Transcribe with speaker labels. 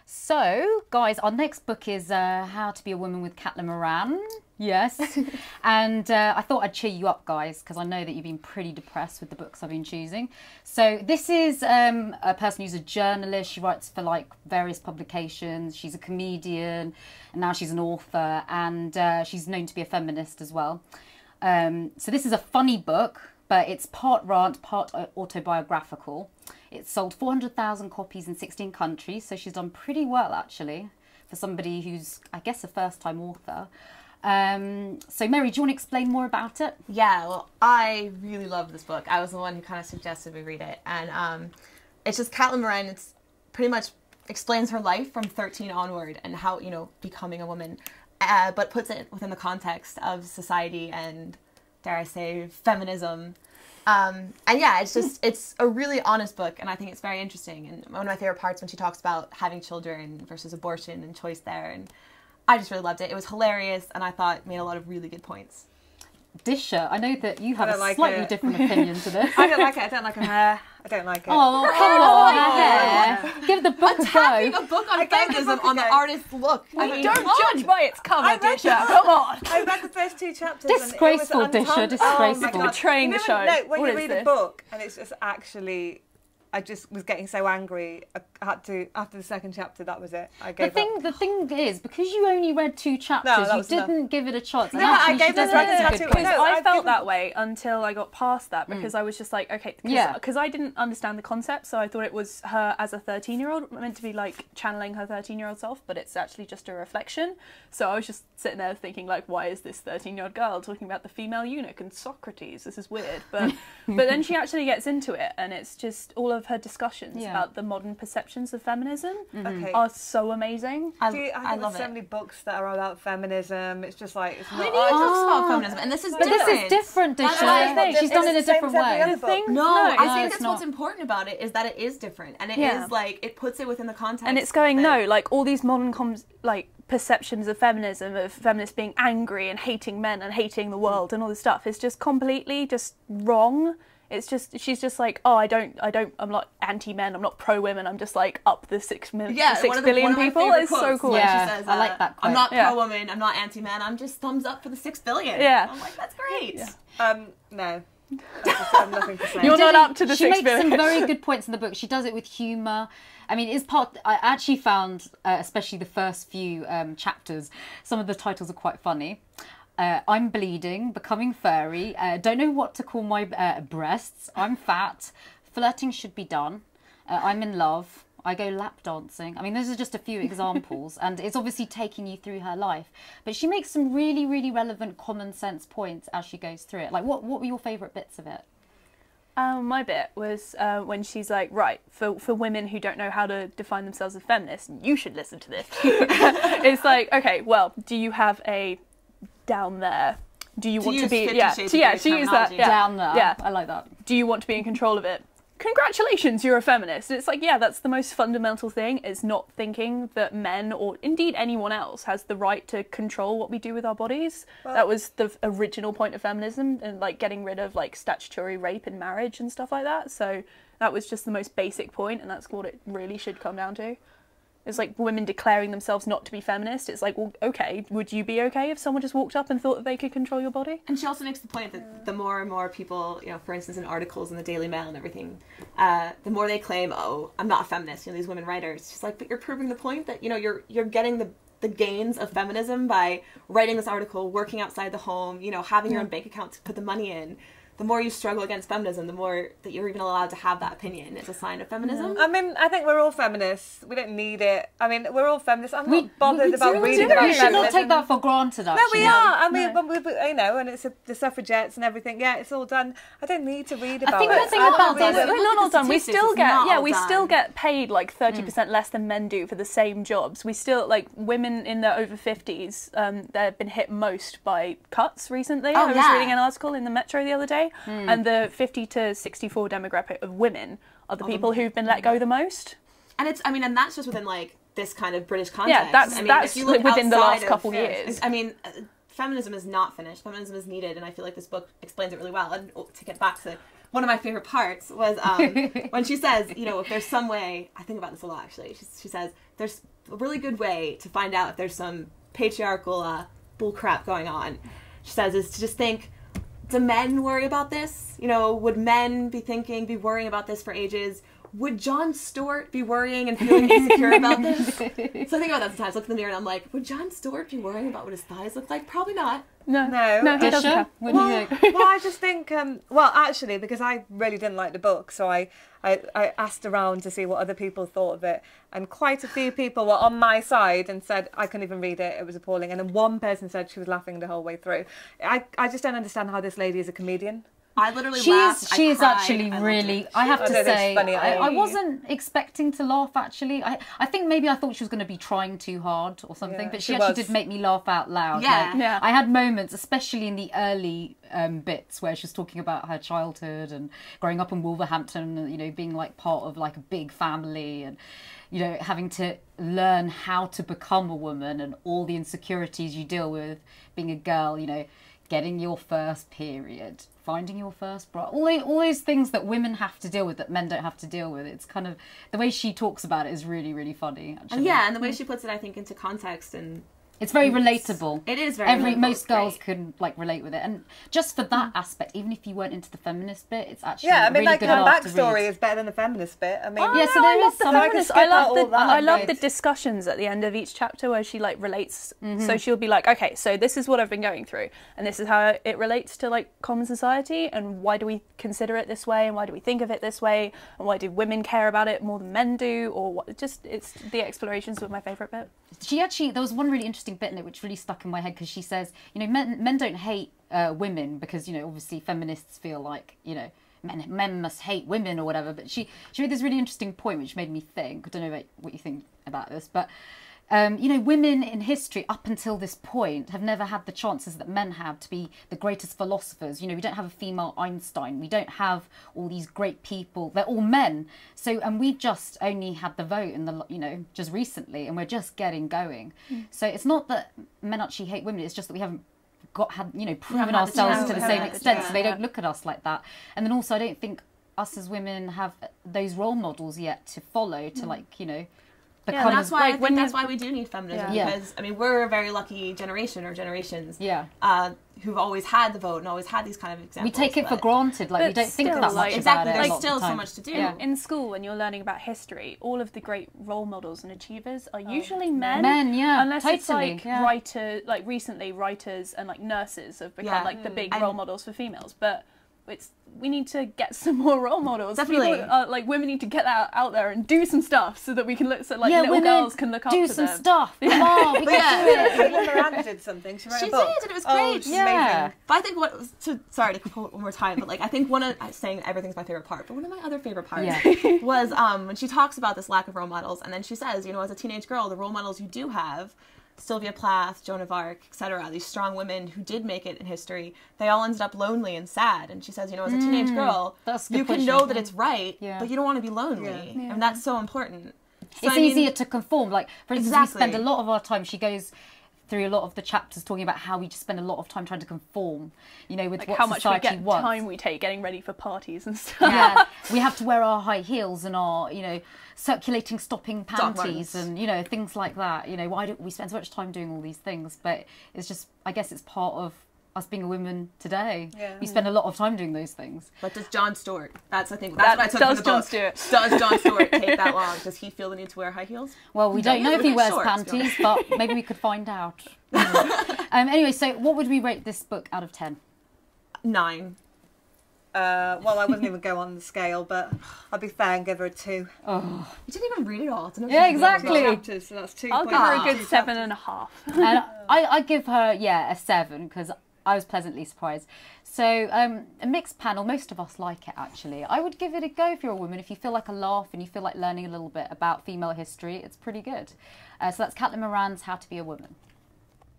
Speaker 1: So, guys, our next book is How to Be a Woman with Caitlin Moran. Yes. And I thought I'd cheer you up, guys, because I know that you've been pretty depressed with the books I've been choosing. So this is a person who's a journalist. She writes for like various publications. She's a comedian, and now she's an author, and she's known to be a feminist as well. So this is a funny book, but it's part rant, part autobiographical. It's sold 400,000 copies in 16 countries, so she's done pretty well, actually, for somebody who's, I guess, a first-time author. So, Mary, do you want to explain more about it?
Speaker 2: Yeah, well, I really love this book. I was the one who kind of suggested we read it. And it's just Caitlin Moran. It's pretty much explains her life from 13 onward and how, you know, becoming a woman, but puts it within the context of society and, dare I say, feminism. And yeah, it's just, it's a really honest book, and I think it's very interesting. And one of my favorite parts when she talks about having children versus abortion and choice there, and I just really loved it. It was hilarious, and I thought it made a lot of really good points.
Speaker 1: Disha, I know that you have a slightly different opinion to this.
Speaker 3: I don't like it. I don't like her hair. I don't like it.
Speaker 1: Oh, come on, her hair. Give the book a go.
Speaker 2: Attacking a book on feminism on the artist's look.
Speaker 3: I mean, don't judge by its cover, Disha. Come on. I read the first 2 chapters.
Speaker 1: Disgraceful, Disha. Disgraceful.
Speaker 3: Oh,
Speaker 1: betraying
Speaker 3: the show. No, when you read a book and it's just actually, I just was getting so angry. I had to, after the second chapter, that was it. I gave up.
Speaker 1: The thing is, because you only read 2 chapters, you didn't give it a chance.
Speaker 3: No, I gave it a chapter. I felt that way until I got past that, because I was just like, okay, because I didn't understand the concept, so I thought it was her as a 13-year-old, meant to be like channeling her 13-year-old self, but it's actually just a reflection. So I was just sitting there thinking, like, why is this 13-year-old girl talking about the female eunuch and Socrates? This is weird. But then she actually gets into it, and it's just all of her discussions about the modern perceptions of feminism are so amazing.
Speaker 2: I love
Speaker 3: so many books that are about feminism. It's just like, it's not.
Speaker 2: It talks about feminism, and this is different.
Speaker 1: This is different, Disha. She's done it in a different way.
Speaker 2: No, I think that's what's important about it, is that it is different, and it is like, it puts it within the context.
Speaker 3: And it's going, no, like all these modern perceptions of feminism, of feminists being angry and hating men and hating the world and all this stuff, is just completely just wrong. It's just, she's just like, oh, I'm not anti-men, I'm not pro-women, I'm just like up the 6 billion people. It's so cool.
Speaker 2: Yeah, she says,
Speaker 1: I like that quote.
Speaker 2: I'm not pro-woman, I'm not anti-man, I'm just thumbs up for the 6 billion.
Speaker 3: Yeah.
Speaker 2: I'm like, that's great.
Speaker 3: Yeah. No. I have nothing to say.
Speaker 1: You're
Speaker 3: not up to the 6 billion.
Speaker 1: She makes some very good points in the book. She does it with humour. I mean, I actually found, especially the first few chapters, some of the titles are quite funny. I'm bleeding, becoming furry, don't know what to call my breasts, I'm fat, flirting should be done, I'm in love, I go lap dancing. I mean, those are just a few examples, and it's obviously taking you through her life. But she makes some really, really relevant common sense points as she goes through it. Like, what were your favourite bits of it?
Speaker 3: My bit was when she's like, right, for women who don't know how to define themselves as feminists, you should listen to this. It's like, okay, well, do you have a down there? Do you want to be she used that
Speaker 1: down there. Yeah, I like that.
Speaker 3: Do you want to be in control of it? Congratulations, you're a feminist. It's like, yeah, that's the most fundamental thing, is not thinking that men, or indeed anyone else, has the right to control what we do with our bodies. Well, that was the original point of feminism, and like getting rid of like statutory rape in marriage and stuff like that. So that was just the most basic point, and that's what it really should come down to. It's like women declaring themselves not to be feminist. It's like, well, okay, would you be okay if someone just walked up and thought that they could control your body?
Speaker 2: And she also makes the point that the more and more people, you know, for instance, in articles in the Daily Mail and everything, the more they claim, oh, I'm not a feminist, you know, these women writers. She's like, but you're proving the point that, you know, you're getting the gains of feminism by writing this article, working outside the home, you know, having your own bank account to put the money in. The more you struggle against feminism, the more that you're even allowed to have that opinion. It's a sign of feminism.
Speaker 3: I mean, I think we're all feminists. We don't need it. I mean, we're all feminists. I'm not bothered about reading about feminism.
Speaker 1: We should not take that for granted, actually.
Speaker 3: No, we are. I mean, we, you know, and it's the suffragettes and everything. Yeah, it's all done. I don't need to read about it.
Speaker 1: I think the thing about this,
Speaker 3: we're not all done. We still get paid like 30% less than men do for the same jobs. We still, like, women in their over 50s, they've been hit most by cuts recently. I was reading an article in the Metro the other day. And the 50 to 64 demographic of women are the people who've been let go the most.
Speaker 2: And it's, I mean, and that's just within like this kind of British context.
Speaker 3: Yeah, that's
Speaker 2: if you look
Speaker 3: within the last
Speaker 2: of,
Speaker 3: couple years.
Speaker 2: I mean, feminism is not finished. Feminism is needed, and I feel like this book explains it really well. And to get back to one of my favorite parts was when she says, you know, if there's some way, I think about this a lot actually, she says, there's a really good way to find out if there's some patriarchal bull crap going on. She says, is to just think, do men worry about this? You know, would men be worrying about this for ages? Would Jon Stewart be worrying and feeling insecure about this? So I think about that sometimes. I look in the mirror and I'm like, would Jon Stewart be worrying about what his thighs look like? Probably not.
Speaker 3: No,
Speaker 1: he doesn't care. What do you think?
Speaker 4: Well, I just think, well, actually, because I really didn't like the book, so I asked around to see what other people thought of it, and quite a few people were on my side and said, I couldn't even read it, it was appalling, and then one person said she was laughing the whole way through. I just don't understand how this lady is a comedian.
Speaker 2: I literally laughed.
Speaker 1: She is actually
Speaker 2: I
Speaker 1: really, I have to say,
Speaker 4: funny.
Speaker 1: I wasn't expecting to laugh actually. I think maybe I thought she was going to be trying too hard or something, but she actually did make me laugh out loud.
Speaker 2: Yeah.
Speaker 1: Like, I had moments, especially in the early bits where she was talking about her childhood and growing up in Wolverhampton, you know, being like part of like a big family and, you know, having to learn how to become a woman and all the insecurities you deal with being a girl, you know, getting your first period, finding your first bra, all those things that women have to deal with that men don't have to deal with. It's kind of, the way she talks about it is really, really funny, actually.
Speaker 2: And yeah, and the way she puts it, I think, into context, and
Speaker 1: it's very relatable.
Speaker 2: It is very relatable.
Speaker 1: Most girls can like relate with it, and just for that aspect, even if you weren't into the feminist bit, it's actually
Speaker 4: I mean,
Speaker 1: really
Speaker 4: like
Speaker 1: good
Speaker 4: her
Speaker 1: art to
Speaker 4: backstory
Speaker 1: read.
Speaker 4: is better than the feminist bit. I mean,
Speaker 1: yeah, so there is some.
Speaker 3: I love the discussions at the end of each chapter where she like relates. So she'll be like, okay, so this is what I've been going through, and this is how it relates to like common society, and why do we consider it this way, and why do we think of it this way, and why do women care about it more than men do, or what? Just it's the explorations were my favourite bit.
Speaker 1: She actually, there was one really interesting bit in it which really stuck in my head, because she says, you know, men don't hate women because, you know, obviously feminists feel like, you know, men must hate women or whatever. But she made this really interesting point which made me think. I don't know about what you think about this, but you know, women in history up until this point have never had the chances that men have to be the greatest philosophers. You know, we don't have a female Einstein. We don't have all these great people. They're all men. So, and we've just only had the vote in the, you know, just recently, and we're just getting going. So it's not that men actually hate women. It's just that we haven't you know, proven ourselves to the same extent. So they don't look at us like that. And then also, I don't think us as women have those role models yet to follow to like, you know.
Speaker 2: Yeah, and that's why I think that's why we do need feminism, because I mean we're a very lucky generation or generations who've always had the vote and always had these kind of examples.
Speaker 1: We take it for granted, like we don't think that much
Speaker 2: exactly.
Speaker 1: about it.
Speaker 2: There's still so much to do.
Speaker 3: In school, when you're learning about history, all of the great role models and achievers are usually men. Unless it's like writers, like recently writers and like nurses have become like the big role models for females, but we need to get some more role models.
Speaker 2: Definitely.
Speaker 3: People, like women need to get that out there and do some stuff so that we can look, so like little girls can look up to them.
Speaker 1: Do some stuff. Come on, we can do it.
Speaker 4: Miranda did something. She wrote a
Speaker 2: book. Did, and it was great.
Speaker 4: Amazing.
Speaker 2: But I think sorry to quote one more time, but like I think saying everything's my favorite part, but one of my other favorite parts was when she talks about this lack of role models, and then she says, you know, as a teenage girl, the role models you do have, Sylvia Plath, Joan of Arc, etc., these strong women who did make it in history, they all ended up lonely and sad. And she says, you know, as a teenage girl, you can know that it's right, but you don't want to be lonely. And that's so important. So,
Speaker 1: it's easier to conform. Like, for instance, we spend a lot of our time, she goes through a lot of the chapters talking about how we just spend a lot of time trying to conform, you know, with like what
Speaker 3: how much
Speaker 1: society wants.
Speaker 3: Time we take getting ready for parties and stuff.
Speaker 1: Yeah, we have to wear our high heels and our, you know, circulating stopping panties and, you know, things like that. You know, why do we spend so much time doing all these things? But it's just, I guess it's part of us being a woman today. We spend a lot of time doing those things.
Speaker 2: But does Jon Stewart, that's what I took from the book. Does Jon Stewart take that long? Does he feel the need to wear high heels?
Speaker 1: Well, we don't know if he wears panties, but maybe we could find out. Anyway, so what would we rate this book out of 10?
Speaker 2: 9.
Speaker 4: Well, I wouldn't even go on the scale, but I'd be fair and give her a 2.
Speaker 2: You didn't even read it all.
Speaker 1: Exactly.
Speaker 4: Chapters, so that's 2.
Speaker 3: I'll give her a good 7.5.
Speaker 1: And I give her, a 7, because I was pleasantly surprised. So a mixed panel, most of us like it actually. I would give it a go if you're a woman. If you feel like a laugh and you feel like learning a little bit about female history, it's pretty good. So that's Caitlin Moran's How to Be a Woman.